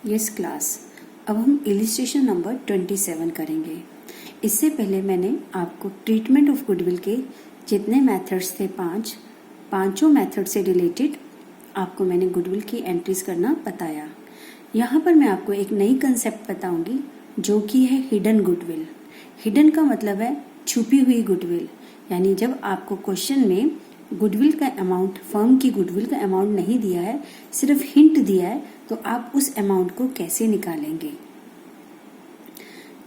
Yes class, अब हम illustration number 27 करेंगे। इससे पहले मैंने आपको ट्रीटमेंट ऑफ गुडविल के जितने मेथड्स थे पांचों मेथड से रिलेटेड आपको मैंने गुडविल की एंट्रीज करना बताया। यहाँ पर मैं आपको एक नई कंसेप्ट बताऊंगी जो कि है हिडन गुडविल। हिडन का मतलब है छुपी हुई गुडविल, यानी जब आपको क्वेश्चन में गुडविल का अमाउंट, फर्म की गुडविल का अमाउंट नहीं दिया है, सिर्फ हिंट दिया है, तो आप उस अमाउंट को कैसे निकालेंगे।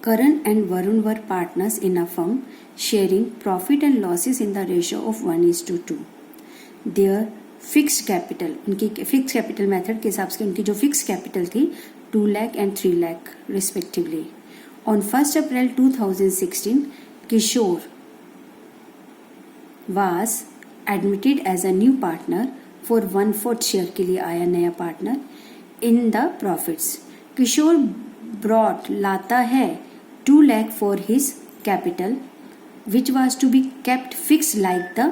Karan and Varun were partners in a firm sharing profit and losses in the ratio of 1:2। Their fixed capital, उनकी फिक्स कैपिटल मेथड के हिसाब से उनकी जो फिक्स कैपिटल थी 2 lakh and 3 lakh respectively. On 1 April 2016 Kishore was admitted as a new partner for 1/4 share के लिए आया नया partner in the profits। Kishore brought लाता है 2 lakh for his capital which was to be kept fixed like the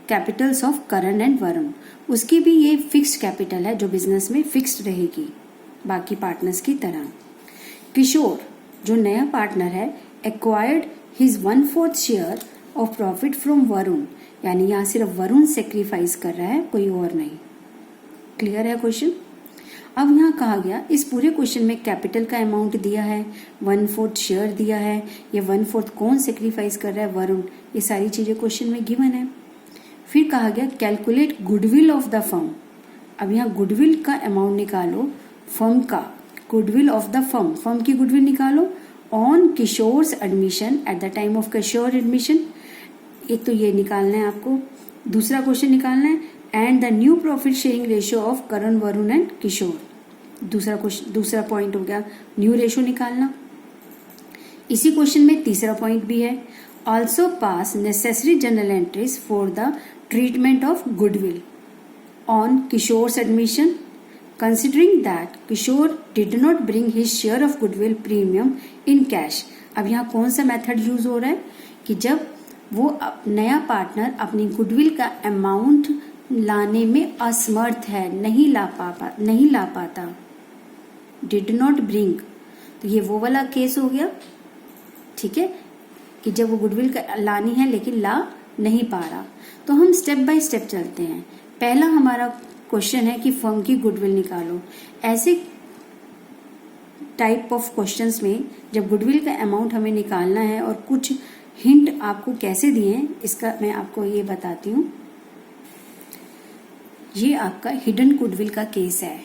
capitals of Karan and Varun। उसकी भी ये fixed capital है जो बिजनेस में फिक्स्ड रहेगी बाकी पार्टनर्स की तरह। किशोर जो नया पार्टनर है acquired his 1/4 share of profit from Varun, यानी यहाँ सिर्फ वरुण सेक्रीफाइस कर रहा है, कोई और नहीं। क्लियर है क्वेश्चन। अब यहाँ कहा गया इस पूरे क्वेश्चन में कैपिटल का अमाउंट दिया है, 1/4 शेयर दिया है, ये 1/4 कौन सेक्रीफाइस कर रहा है, वरुण, ये सारी चीजें क्वेश्चन में गिवन है। फिर कहा गया calculate goodwill of the firm. अब यहाँ गुडविल का अमाउंट निकालो, फर्म का goodwill of the firm, firm की गुडविल निकालो on Kishore's admission, at the time of Kishore admission. एक तो ये निकालना है आपको, दूसरा क्वेश्चन निकालना है and the new profit sharing ratio of Karan, Varun and Kishore. दूसरा पॉइंट हो गया न्यू रेशियो निकालना। इसी क्वेश्चन में तीसरा पॉइंट भी है, also pass necessary journal entries for the treatment of goodwill on Kishore's admission considering that Kishore did not bring his share of goodwill premium in cash. अब यहाँ कौन सा मेथड यूज हो रहा है कि जब वो नया पार्टनर अपनी गुडविल का अमाउंट लाने में असमर्थ है, नहीं ला पाता, डिड नॉट ब्रिंग, तो ये वो वाला केस हो गया, ठीक है, कि जब वो गुडविल का लानी है लेकिन ला नहीं पा रहा। तो हम स्टेप बाय स्टेप चलते हैं। पहला हमारा क्वेश्चन है कि फर्म की गुडविल निकालो। ऐसे टाइप ऑफ क्वेश्चंस में जब गुडविल का अमाउंट हमें निकालना है और कुछ हिंट आपको कैसे दिए हैं इसका मैं आपको ये बताती हूँ। ये आपका हिडन गुडविल का केस है,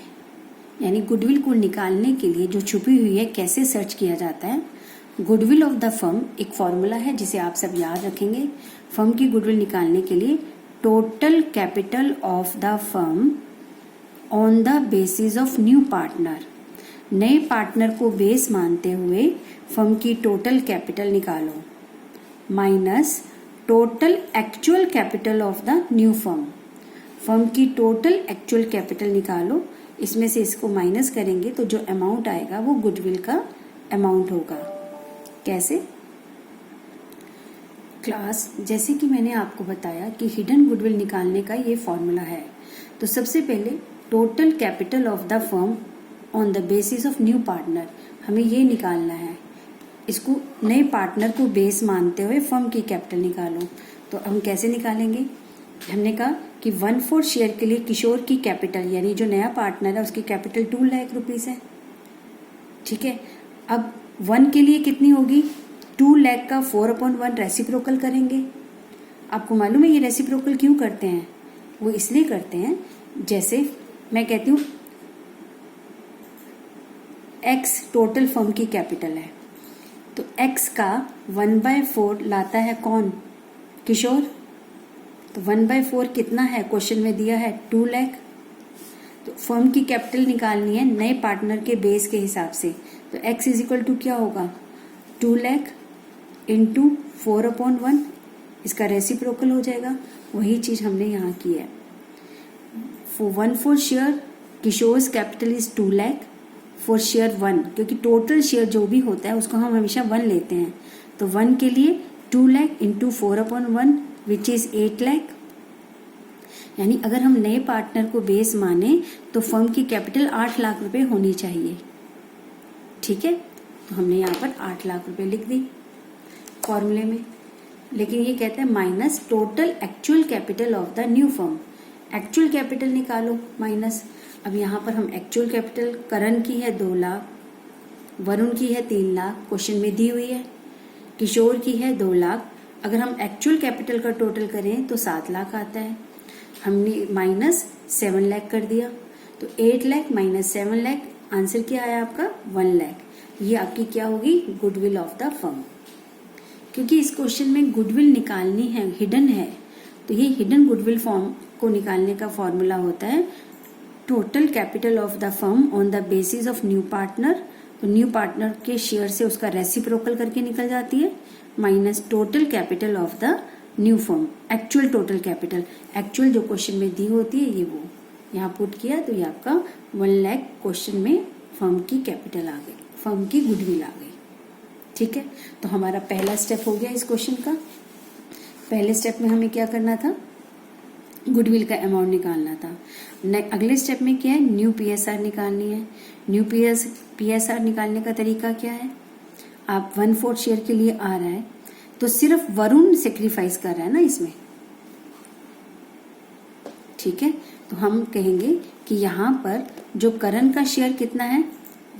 यानी गुडविल को निकालने के लिए जो छुपी हुई है कैसे सर्च किया जाता है। गुडविल ऑफ द फर्म एक फॉर्मूला है जिसे आप सब याद रखेंगे। फर्म की गुडविल निकालने के लिए total capital of the firm on the basis of new partner, नए पार्टनर को बेस मानते हुए फर्म की टोटल कैपिटल निकालो minus total actual capital of the new firm. Firm की टोटल एक्चुअल कैपिटल निकालो, इसमें से इसको माइनस करेंगे तो जो अमाउंट आएगा वो गुडविल का अमाउंट होगा। कैसे क्लास, जैसे कि मैंने आपको बताया कि हिडन गुडविल निकालने का ये फॉर्मूला है। तो सबसे पहले total capital of the firm on the basis of new partner, हमें ये निकालना है। इसको नए पार्टनर को बेस मानते हुए फर्म की कैपिटल निकालो। तो हम कैसे निकालेंगे, हमने कहा कि 1/4 शेयर के लिए किशोर की कैपिटल, यानी जो नया पार्टनर है उसकी कैपिटल 2 लाख रुपीस है, ठीक है। अब 1 के लिए कितनी होगी, 2 लाख का 4/1 रेसिप्रोकल करेंगे। आपको मालूम है ये रेसिप्रोकल क्यों करते हैं, वो इसलिए करते हैं, जैसे मैं कहती हूँ x टोटल फर्म की कैपिटल है, तो x का 1/4 लाता है कौन, किशोर। तो 1/4 कितना है, क्वेश्चन में दिया है 2 लाख। तो फर्म की कैपिटल निकालनी है नए पार्टनर के बेस के हिसाब से, तो x इज इक्वल टू क्या होगा, 2 लाख इंटू 4/1, इसका रेसिप्रोकल हो जाएगा। वही चीज हमने यहाँ की है। 1/4 share Kishore's capital is 2 lakh for share 1, क्योंकि टोटल शेयर जो भी होता है उसको हम हमेशा 1 लेते हैं। तो 1 के लिए 2 lakh into 4/1 which is 8 lakh. यानी अगर हम नए पार्टनर को बेस माने तो फर्म की कैपिटल 8 लाख रुपए होनी चाहिए। ठीक है, तो हमने यहाँ पर 8 लाख रुपए लिख दी फॉर्मूले में। लेकिन ये कहते हैं minus total actual capital of the new firm. Actual capital निकालो माइनस। अब यहाँ पर हम एक्चुअल कैपिटल करण की है 2 लाख, वरुण की है 3 लाख, क्वेश्चन में दी हुई है। किशोर की है 2 लाख। अगर हम एक्चुअल कैपिटल का टोटल करें तो 7 लाख आता है। हमने माइनस 7 लाख कर दिया, तो 8 लाख माइनस 7 लाख, आंसर क्या आया आपका 1 लाख। ये आपकी क्या होगी, गुडविल ऑफ द फर्म। क्योंकि इस क्वेश्चन में गुडविल निकालनी है, हिडन है, तो ये हिडन गुडविल फॉर्म को निकालने का फॉर्मूला होता है total capital of the firm on the basis of new partner. तो न्यू पार्टनर के शेयर से उसका रेसिप्रोकल करके निकल जाती है, minus total capital of the new firm. Actual total capital, actual जो क्वेश्चन में दी होती है ये वो यहाँ पुट किया, तो ये आपका 1 लाख क्वेश्चन में फर्म की कैपिटल आ गई, फर्म की गुडविल आ गई। ठीक है, तो हमारा पहला स्टेप हो गया इस क्वेश्चन का। पहले स्टेप में हमें क्या करना था, गुडविल का अमाउंट निकालना था। अगले स्टेप में क्या है, न्यू पीएसआर निकालनी है। न्यू पीएसआर निकालने का तरीका क्या है, आप 1/4 शेयर के लिए आ रहा है तो सिर्फ वरुण सेक्रीफाइस कर रहा है ना इसमें। ठीक है, तो हम कहेंगे कि यहाँ पर जो करण का शेयर कितना है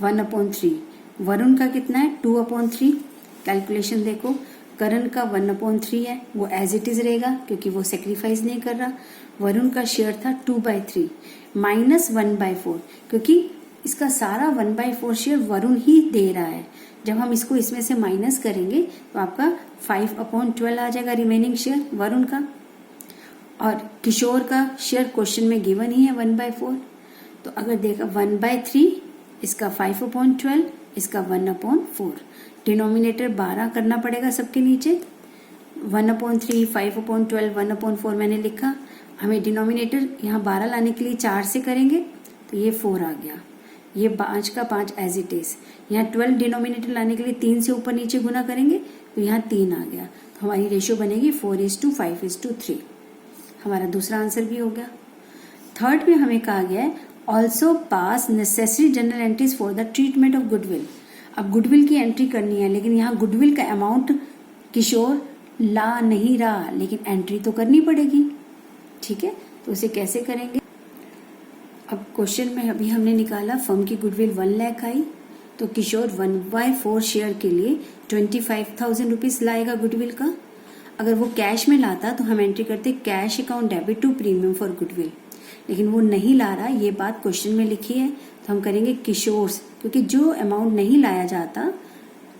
1/3, वरुण का कितना है 2/3। कैलकुलेशन देखो, करण का 1/3 है, वो एज इट इज रहेगा क्योंकि वो सेक्रीफाइस नहीं कर रहा। वरुण का शेयर था 2/3 माइनस 1/4, क्योंकि इसका सारा 1/4 शेयर वरुण ही दे रहा है। जब हम इसको इसमें से माइनस करेंगे तो आपका 5/12 आ जाएगा रिमेनिंग शेयर वरुण का। और किशोर का शेयर क्वेश्चन में गिवन ही है 1/4, तो अगर देखा 1/3, इसका 5/12, इसका 1/4। डिनोमिनेटर 12 करना पड़ेगा सबके नीचे, 1/3, 5/12, 1/4 मैंने लिखा। हमें डिनोमिनेटर यहाँ 12 लाने के लिए 4 से करेंगे तो ये 4 आ गया, ये 5 का 5 एज इट इज। यहाँ 12 डिनोमिनेटर लाने के लिए 3 से ऊपर नीचे गुना करेंगे तो यहाँ 3 आ गया, तो हमारी रेशियो बनेगी 4:5:3। हमारा दूसरा आंसर भी हो गया। थर्ड में हमें कहा गया है also pass necessary journal entries for the treatment of goodwill. अब गुडविल की एंट्री करनी है, लेकिन यहाँ गुडविल का अमाउंट किशोर ला नहीं रहा, लेकिन एंट्री तो करनी पड़ेगी। ठीक है, तो उसे कैसे करेंगे। अब क्वेश्चन में अभी हमने निकाला फर्म की गुडविल 1 लाख आई, तो किशोर 1/4 शेयर के लिए 25,000 रुपीज लाएगा गुडविल का। अगर वो कैश में लाता तो हम एंट्री करते cash account debit to premium for goodwill, लेकिन वो नहीं ला रहा, ये बात क्वेश्चन में लिखी है, तो हम करेंगे किशोर, क्योंकि जो अमाउंट नहीं लाया जाता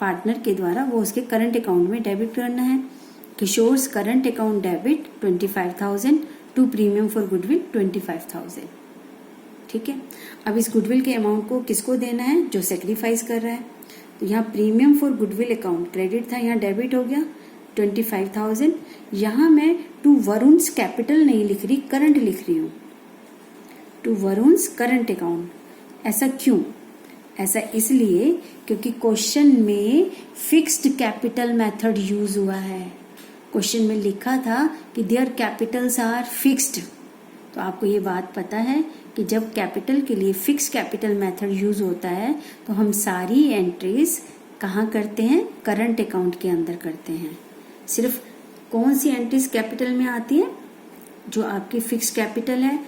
पार्टनर के द्वारा वो उसके करंट अकाउंट में डेबिट करना है। Kishore current account debit 25,000 to premium for goodwill 25,000। ठीक है, अब इस गुडविल के अमाउंट को किसको देना है, जो सेक्रीफाइस कर रहा है। तो यहाँ premium for goodwill account credit था, यहाँ डेबिट हो गया 25,000। यहाँ मैं टू वरुण्स कैपिटल नहीं लिख रही, करंट लिख रही हूँ, टू वरुण्स करंट अकाउंट। ऐसा क्यों, ऐसा इसलिए क्योंकि क्वेश्चन में फिक्स्ड कैपिटल मेथड यूज हुआ है। क्वेश्चन में लिखा था कि देयर कैपिटल्स आर फिक्स्ड, तो आपको ये बात पता है कि जब कैपिटल के लिए फिक्स कैपिटल मेथड यूज होता है तो हम सारी एंट्रीज कहाँ करते हैं, करंट अकाउंट के अंदर करते हैं। सिर्फ कौन सी एंट्रीज कैपिटल में आती है, जो आपकी फिक्स कैपिटल है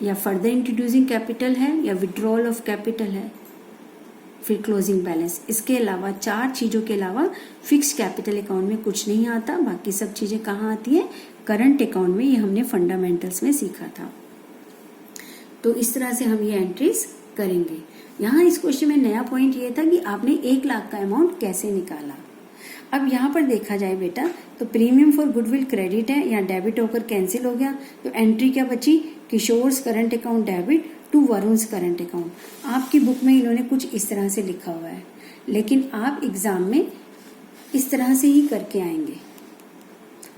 या फर्दर इंट्रोड्यूसिंग कैपिटल है या विड्रॉल ऑफ कैपिटल है, फिर क्लोजिंग बैलेंस। इसके अलावा 4 चीजों के अलावा फिक्स कैपिटल अकाउंट में कुछ नहीं आता। बाकी सब चीजें कहाँ आती है, करंट अकाउंट में। ये हमने फंडामेंटल्स में सीखा था। तो इस तरह से हम ये एंट्रीज करेंगे। यहाँ इस क्वेश्चन में नया पॉइंट ये था कि आपने 1 लाख का अमाउंट कैसे निकाला। अब यहाँ पर देखा जाए बेटा, तो प्रीमियम फॉर गुडविल क्रेडिट है, यहाँ डेबिट होकर कैंसिल हो गया, तो एंट्री क्या बची, Kishore's current account debit to Varun's current account. आपकी बुक में इन्होंने कुछ इस तरह से लिखा हुआ है, लेकिन आप एग्जाम में इस तरह से ही करके आएंगे,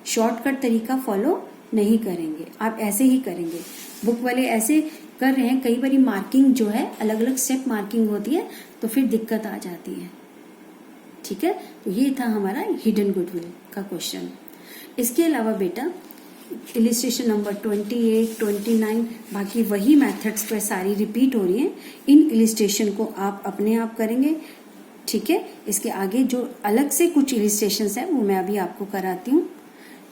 शॉर्टकट तरीका फॉलो नहीं करेंगे, आप ऐसे ही करेंगे। बुक वाले ऐसे कर रहे हैं, कई बार मार्किंग जो है अलग अलग स्टेप मार्किंग होती है, तो फिर दिक्कत आ जाती है। ठीक है, तो ये था हमारा हिडन गुडविल का क्वेश्चन। इसके अलावा बेटा इलिस्ट्रेशन नंबर 28, 29, बाकी वही मेथड्स पर सारी रिपीट हो रही हैं। इन इलिस्ट्रेशन को आप अपने आप करेंगे, ठीक है, इसके आगे जो अलग से कुछ इलिस्ट्रेशंस हैं वो मैं अभी आपको कराती हूँ।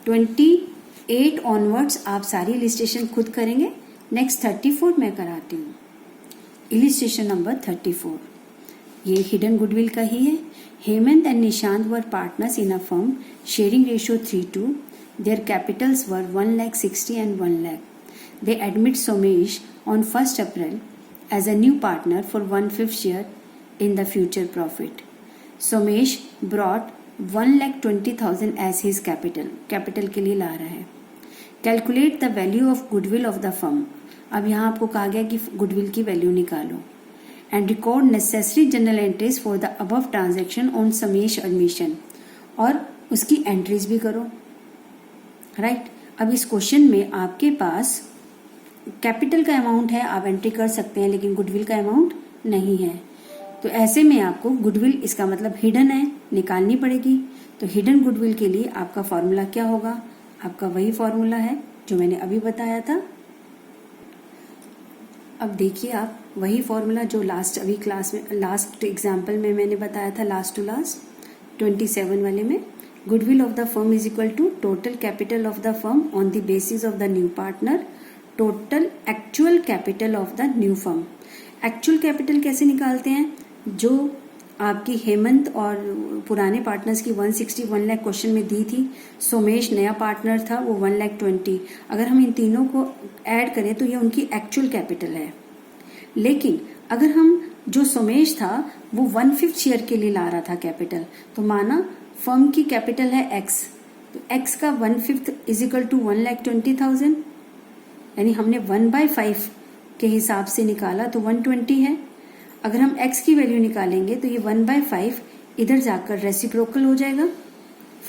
28 ऑनवर्ड्स आप सारी इलिस्ट्रेशन खुद करेंगे। नेक्स्ट 34 मैं कराती हूँ। इलिस्ट्रेशन नंबर 34, ये हिडन गुडविल का ही है। Hemant and Nishant were partners in a firm sharing ratio 3:2. Their capitals were 1,60,000 and 1,00,000. They admit Somesh on 1st April as a new partner for 1/5 share in the future profit. Somesh brought 1,20,000 as his capital. Capital के लिए ला रहा है. Calculate the value of goodwill of the firm. अब यहाँ आपको कहा गया कि goodwill की वैल्यू निकालो. And record necessary journal entries for the above transaction on Somesh admission. और उसकी एंट्रीज भी करो. राइट अब इस क्वेश्चन में आपके पास कैपिटल का अमाउंट है, आप एंट्री कर सकते हैं, लेकिन गुडविल का अमाउंट नहीं है। तो ऐसे में आपको गुडविल, इसका मतलब हिडन है, निकालनी पड़ेगी। तो हिडन गुडविल के लिए आपका फॉर्मूला क्या होगा? आपका वही फॉर्मूला है जो मैंने अभी बताया था। अब देखिए आप वही फॉर्मूला जो लास्ट अभी क्लास में लास्ट एग्जाम्पल में मैंने बताया था, लास्ट टू लास्ट 27 वाले में। Goodwill of the firm is equal to total capital of the firm on the basis of the new partner, total actual capital of the new firm. Actual capital कैसे निकालते हैं? जो आपकी हेमंत और पुराने partners की 160 1 लाख क्वेश्चन में दी थी, सोमेश नया पार्टनर था, वो 1,20,000। अगर हम इन तीनों को ऐड करें तो ये उनकी एक्चुअल कैपिटल है। लेकिन अगर हम जो सोमेश था वो 1/5 शेयर के लिए ला रहा था कैपिटल, तो माना फर्म की कैपिटल है x, तो x का 1/5 इज इक्वल टू 1,20,000, यानी हमने 1/5 के हिसाब से निकाला तो 120 है। अगर हम x की वैल्यू निकालेंगे तो ये 1/5 इधर जाकर रेसिप्रोकल हो जाएगा,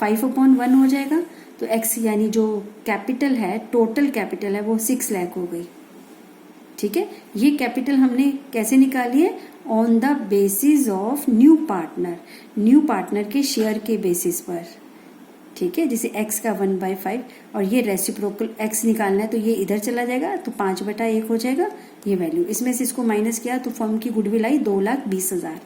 5/1 हो जाएगा। तो x यानी जो कैपिटल है, टोटल कैपिटल है, वो 6 लाख हो गई। ठीक है, ये कैपिटल हमने कैसे निकाली है? On the basis of new partner के शेयर के बेसिस पर। ठीक है, जैसे x का 1/5 और ये रेसिप्रोकल x निकालना है तो ये इधर चला जाएगा, तो 5/1 हो जाएगा ये वैल्यू। इसमें से इसको माइनस किया तो फर्म की गुडविल आई 2,20,000।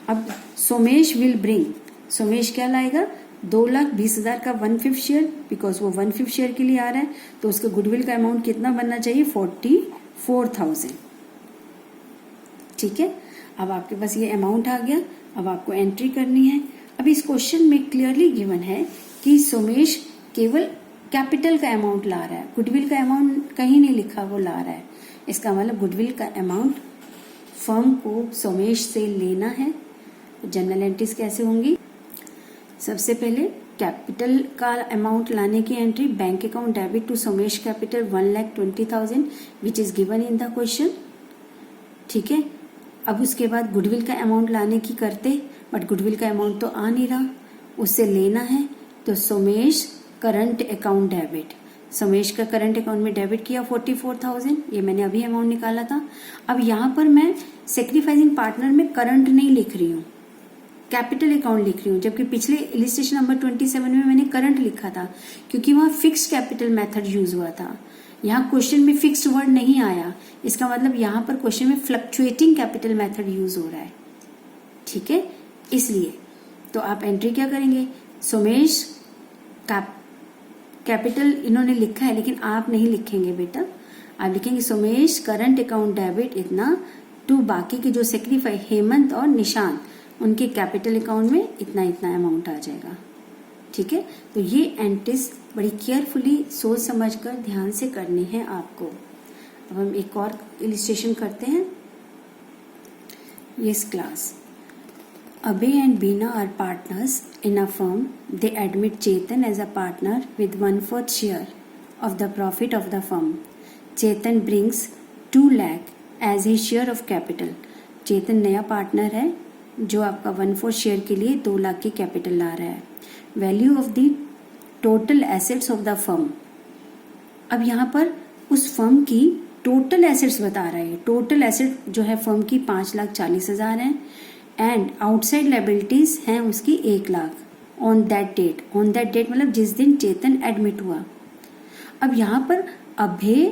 अब सोमेश विल ब्रिंग, सोमेश क्या लाएगा? 2,20,000 का 1/5 शेयर, बिकॉज वो 1/5 शेयर के लिए आ रहा है, तो उसका गुडविल का अमाउंट कितना बनना चाहिए? 44,000। ठीक है, अब आपके पास ये अमाउंट आ गया। अब आपको एंट्री करनी है। अब इस क्वेश्चन में क्लियरली गिवन है कि सोमेश केवल कैपिटल का अमाउंट ला रहा है, गुडविल का अमाउंट कहीं नहीं लिखा, वो ला रहा है। इसका मतलब गुडविल का अमाउंट फर्म को सोमेश से लेना है। जनरल एंट्रीज कैसे होंगी? सबसे पहले कैपिटल का अमाउंट लाने की entry, bank account debit to Somesh capital 1,20,000 which is given in the question. ठीक है, अब उसके बाद गुडविल का अमाउंट लाने की करते, बट गुडविल का अमाउंट तो आ नहीं रहा, उससे लेना है। तो Somesh current account debit, Somesh का करंट अकाउंट में डेबिट किया 44,000, ये मैंने अभी अमाउंट निकाला था। अब यहाँ पर मैं सेक्रीफाइसिंग पार्टनर में करंट नहीं लिख रही हूँ, कैपिटल अकाउंट लिख रही हूँ, जबकि पिछले इलिस्ट्रेशन नंबर 27 में मैंने करंट लिखा था, क्योंकि वहाँ फिक्स्ड कैपिटल मेथड यूज हुआ था। यहाँ क्वेश्चन में फिक्स्ड वर्ड नहीं आया, इसका मतलब यहाँ पर क्वेश्चन में फ्लक्चुएटिंग कैपिटल मेथड यूज हो रहा है। ठीक है, इसलिए तो आप एंट्री क्या करेंगे? सोमेश कैपिटल इन्होंने लिखा है, लेकिन आप नहीं लिखेंगे बेटा, आप लिखेंगे सोमेश करंट अकाउंट डेबिट इतना टू बाकी के जो सेक्रीफाई हेमंत और निशांत, उनके कैपिटल अकाउंट में इतना इतना अमाउंट आ जाएगा। ठीक है, तो ये एंट्रीज बड़ी केयरफुली सोच समझकर ध्यान से करनी है आपको। अब हम एक और इलिस्ट्रेशन करते हैं। Yes class, Abhay and Beena are partners in a firm. They admit Chetan as a partner with 1/4 share of the profit of the firm. Chetan brings 2 lakh as his share of capital. Chetan नया partner है जो आपका 1/4 share के लिए 2 लाख की capital ला रहा है। Value of the total assets of the firm, अब यहाँ पर उस फर्म की टोटल एसेट्स बता रहा है। टोटल एसेट जो है फर्म की 5,40,000 है एंड आउटसाइड लायबिलिटीज हैं उसकी 1 lakh on that date. On that date मतलब जिस दिन चेतन एडमिट हुआ। अब यहाँ पर अभय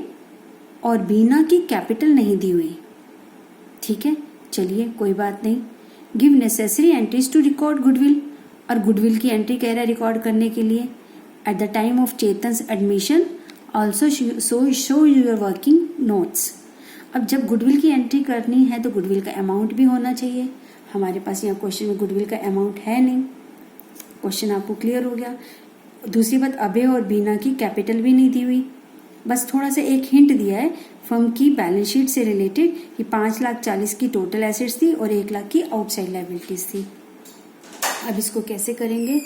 और बीना की कैपिटल नहीं दी हुई। ठीक है, चलिए कोई बात नहीं, give necessary entries to record goodwill, और गुडविल की एंट्री कह रहा है रिकॉर्ड करने के लिए। At the time of Chetan's admission also show your working notes. अब जब गुडविल की एंट्री करनी है तो गुडविल का अमाउंट भी होना चाहिए। हमारे पास यहाँ क्वेश्चन में गुडविल का अमाउंट है नहीं। क्वेश्चन आपको क्लियर हो गया। दूसरी बात, अभय और बीना की कैपिटल भी नहीं दी हुई, बस थोड़ा सा एक हिंट दिया है फर्म की बैलेंस शीट से रिलेटेड कि 5,40,000 की टोटल एसेट्स थी और 1,00,000 की आउटसाइड लायबिलिटीज थी। अब इसको कैसे करेंगे?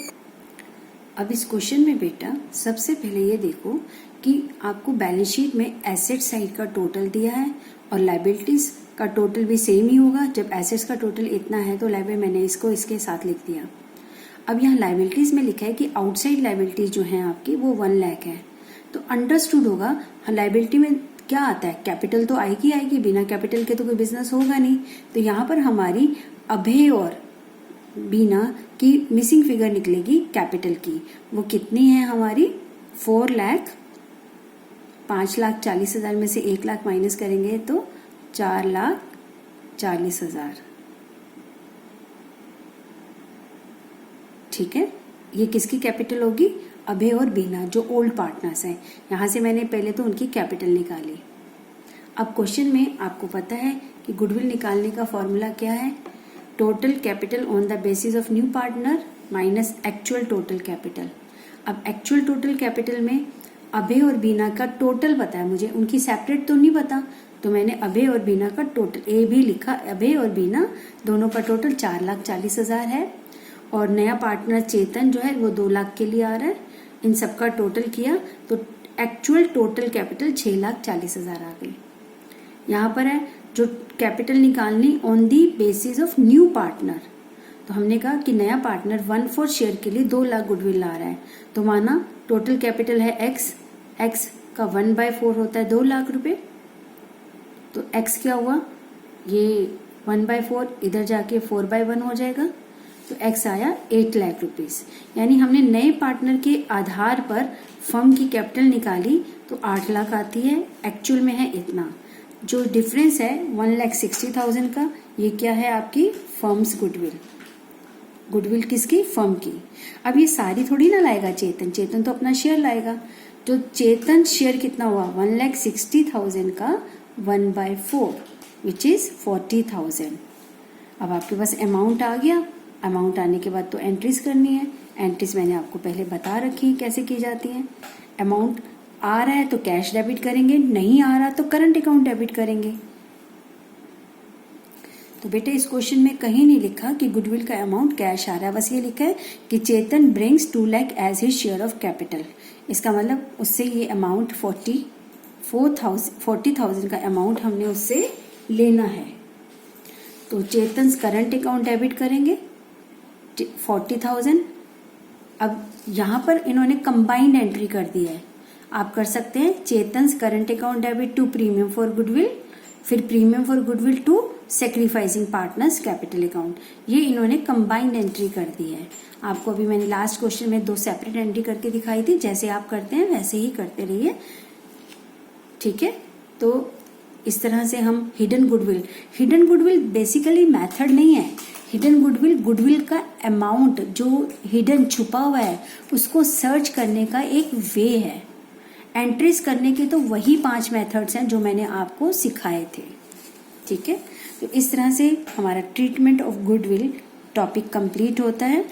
अब इस क्वेश्चन में बेटा सबसे पहले ये देखो कि आपको बैलेंस शीट में एसेट साइड का टोटल दिया है और लायबिलिटीज का टोटल भी सेम ही होगा। जब एसेट्स का टोटल इतना है तो मैंने इसको इसके साथ लिख दिया। अब यहाँ लायबिलिटीज में लिखा है कि आउटसाइड लायबिलिटीज जो है आपकी वो 1,00,000 है, तो अंडरस्टूड होगा लायबिलिटी में क्या आता है, कैपिटल तो आएगी, बिना कैपिटल के तो कोई बिजनेस होगा नहीं। तो यहाँ पर हमारी अभय और बीना की मिसिंग फिगर निकलेगी कैपिटल की। वो कितनी है हमारी? 4,00,000। 5,40,000 में से 1,00,000 माइनस करेंगे तो 4,40,000। ठीक है, ये किसकी कैपिटल होगी? अभय और बीना, जो ओल्ड पार्टनर्स हैं। यहां से मैंने पहले तो उनकी कैपिटल निकाली। अब क्वेश्चन में आपको पता है कि गुडविल निकालने का फॉर्मूला क्या है? Total capital on the basis of new partner minus actual total capital. अब एक्चुअल टोटल कैपिटल में अभय और बीना का टोटल पता है मुझे, उनकी सेपरेट तो नहीं पता, तो मैंने अभय और बीना का टोटल ए भी लिखा। अभय और बीना दोनों का टोटल 4,40,000 है और नया पार्टनर चेतन जो है वो 2,00,000 के लिए आ रहा है। इन सबका टोटल किया तो एक्चुअल टोटल कैपिटल 6,40,000 आ गई। यहाँ पर है जो कैपिटल निकालनी on the basis of new partner, तो हमने कहा कि नया पार्टनर 1/4 शेयर के लिए 2,00,000 गुडविल ला रहा है, तो माना टोटल कैपिटल है एक्स का 1/4 होता है 2,00,000 रुपए। तो एक्स क्या हुआ? ये 1/4 इधर जाके 4/1 हो जाएगा, तो एक्स आया 8,00,000 रुपीज। यानी हमने नए पार्टनर के आधार पर फर्म की कैपिटल निकाली तो 8,00,000 आती है, एक्चुअल में है इतना। जो डिफरेंस है 1,60,000 का, ये क्या है आपकी फर्म्स गुडविल। गुडविल किसकी? फर्म की। अब ये सारी थोड़ी ना लाएगा चेतन तो अपना शेयर लाएगा। तो चेतन शेयर कितना हुआ? 1,60,000 का 1/4 विच इज 40,000। अब आपके पास अमाउंट आ गया। अमाउंट आने के बाद तो एंट्रीज करनी है। एंट्रीज मैंने आपको पहले बता रखी है कैसे की जाती है। अमाउंट आ रहा है तो कैश डेबिट करेंगे, नहीं आ रहा तो करंट अकाउंट डेबिट करेंगे। तो बेटे इस क्वेश्चन में कहीं नहीं लिखा कि गुडविल का अमाउंट कैश आ रहा है, बस ये लिखा है कि Chetan brings 2,00,000 as his share of capital. इसका मतलब उससे ये अमाउंट 40,000 का अमाउंट हमने उससे लेना है। तो चेतन करंट अकाउंट डेबिट करेंगे 40,000। अब यहाँ पर इन्होंने कंबाइंड एंट्री कर दी है। आप कर सकते हैं Chetan current account debit to premium for goodwill, फिर premium for goodwill to sacrificing partners capital account. ये इन्होंने कंबाइंड एंट्री कर दी है। आपको अभी मैंने लास्ट क्वेश्चन में 2 सेपरेट एंट्री करके दिखाई थी, जैसे आप करते हैं वैसे ही करते रहिए। ठीक है, तो इस तरह से हम हिडन गुडविल बेसिकली मेथड नहीं है। हिडन गुडविल का अमाउंट जो हिडन छुपा हुआ है उसको सर्च करने का एक वे है। एंट्रीज करने के तो वही 5 मेथड्स हैं जो मैंने आपको सिखाए थे। ठीक है, तो इस तरह से हमारा treatment of goodwill topic complete होता है।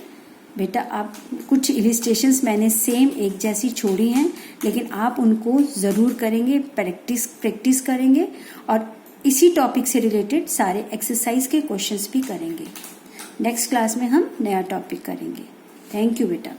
बेटा आप कुछ इलिस्ट्रेशंस मैंने सेम एक जैसी छोड़ी हैं, लेकिन आप उनको ज़रूर करेंगे, प्रैक्टिस करेंगे और इसी टॉपिक से रिलेटेड सारे एक्सरसाइज के क्वेश्चंस भी करेंगे। नेक्स्ट क्लास में हम नया टॉपिक करेंगे। थैंक यू बेटा।